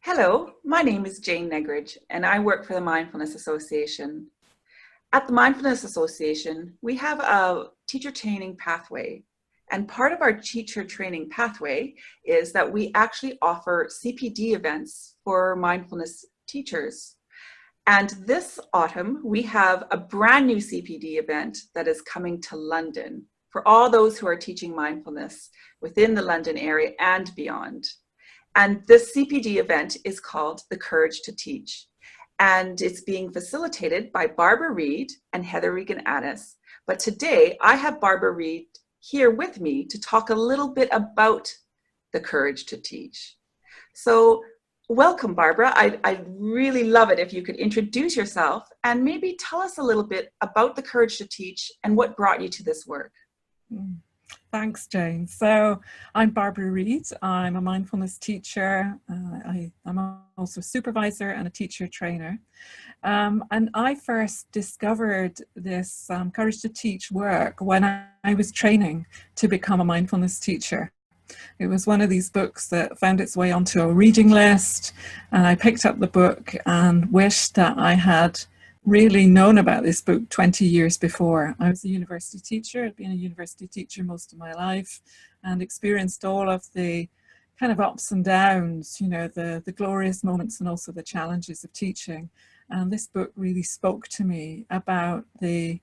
Hello, my name is Jane Negridge, and I work for the Mindfulness Association. At the Mindfulness Association, we have a teacher training pathway. And part of our teacher training pathway is that we actually offer CPD events for mindfulness teachers. And this autumn, we have a brand new CPD event that is coming to London for all those who are teaching mindfulness within the London area and beyond. And this CPD event is called The Courage to Teach. And it's being facilitated by Barbara Reid and Heather Regan-Addis. But today I have Barbara Reid here with me to talk a little bit about The Courage to Teach. So welcome, Barbara. I'd really love it if you could introduce yourself and maybe tell us a little bit about The Courage to Teach and what brought you to this work. Thanks, Jane. So I'm Barbara Reid. I'm a mindfulness teacher. I'm also a supervisor and a teacher trainer. And I first discovered this Courage to Teach work when I was training to become a mindfulness teacher. It was one of these books that found its way onto a reading list, and I picked up the book and wished that I had really known about this book 20 years before. I was a university teacher. I'd been a university teacher most of my life and experienced all of the kind of ups and downs, you know, the glorious moments and also the challenges of teaching. And this book really spoke to me about the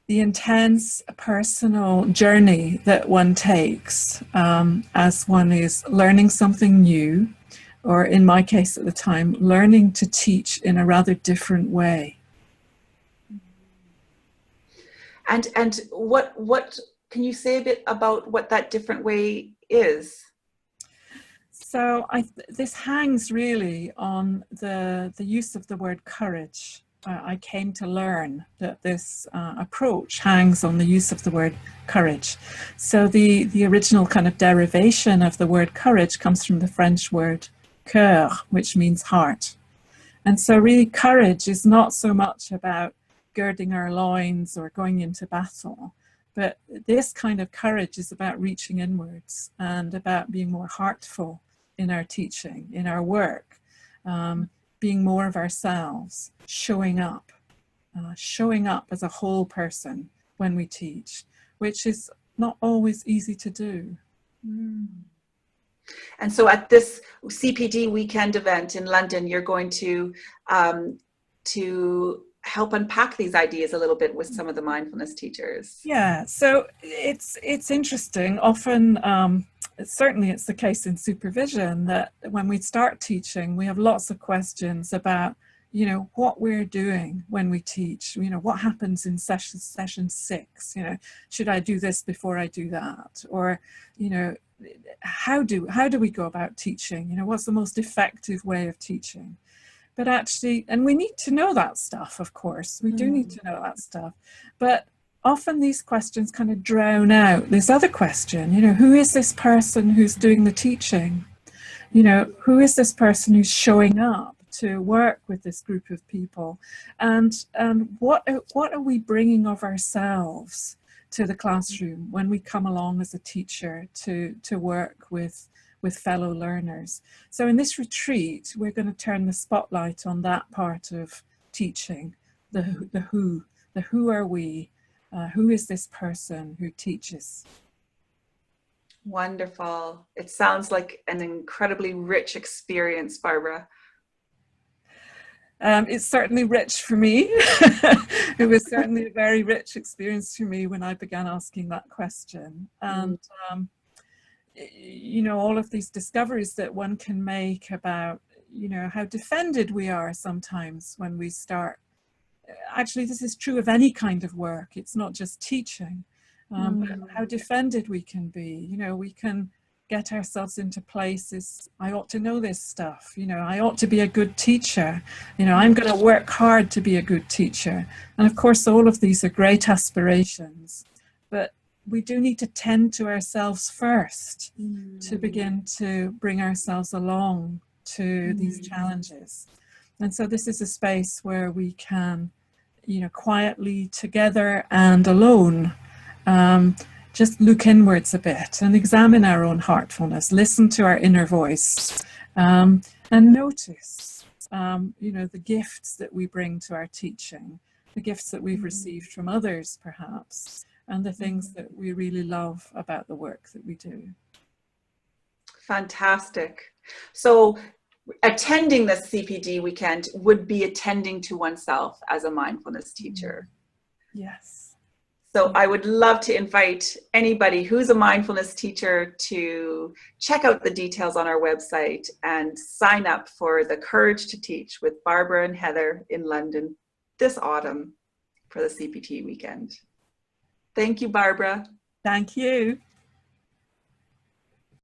intense personal journey that one takes as one is learning something new, or in my case at the time, learning to teach in a rather different way. And what can you say a bit about what that different way is? So this hangs really on the use of the word courage. I came to learn that this approach hangs on the use of the word courage. So the original kind of derivation of the word courage comes from the French word cœur, which means heart. And so really courage is not so much about girding our loins or going into battle, but this kind of courage is about reaching inwards and about being more heartful in our teaching, in our work, being more of ourselves, showing up as a whole person when we teach, which is not always easy to do. And so at this CPD weekend event in London, you're going to help unpack these ideas a little bit with some of the mindfulness teachers. Yeah, so it's interesting. Often, certainly it's the case in supervision, that when we start teaching, we have lots of questions about, you know, what we're doing when we teach. You know, what happens in session 6? You know, should I do this before I do that? Or, you know, how do we go about teaching? You know, what's the most effective way of teaching? But actually, and we need to know that stuff, of course, we do need to know that stuff, but often these questions kind of drown out this other question, you know, who is this person who's doing the teaching? You know, who is this person who's showing up to work with this group of people? And what are we bringing of ourselves to the classroom when we come along as a teacher to work with fellow learners? So in this retreat, we're going to turn the spotlight on that part of teaching, the who are we, who is this person who teaches? Wonderful. It sounds like an incredibly rich experience, Barbara. It's certainly rich for me. It was certainly a very rich experience for me when I began asking that question. And, you know, all of these discoveries that one can make about, you know, how defended we are sometimes when we start. Actually, this is true of any kind of work. It's not just teaching, but how defended we can be. You know, we can get ourselves into places, I ought to know this stuff, you know, I ought to be a good teacher, you know, I'm going to work hard to be a good teacher. And of course, all of these are great aspirations, but we do need to tend to ourselves first to begin to bring ourselves along to these challenges. And so this is a space where we can, you know, quietly together and alone, just look inwards a bit and examine our own heartfulness, listen to our inner voice, And notice, the gifts that we bring to our teaching, the gifts that we've received from others, perhaps, and the things that we really love about the work that we do. Fantastic. So attending this CPD weekend would be attending to oneself as a mindfulness teacher. Yes. So I would love to invite anybody who's a mindfulness teacher to check out the details on our website and sign up for the Courage to Teach with Barbara and Heather in London this autumn for the CPT weekend. Thank you, Barbara. Thank you.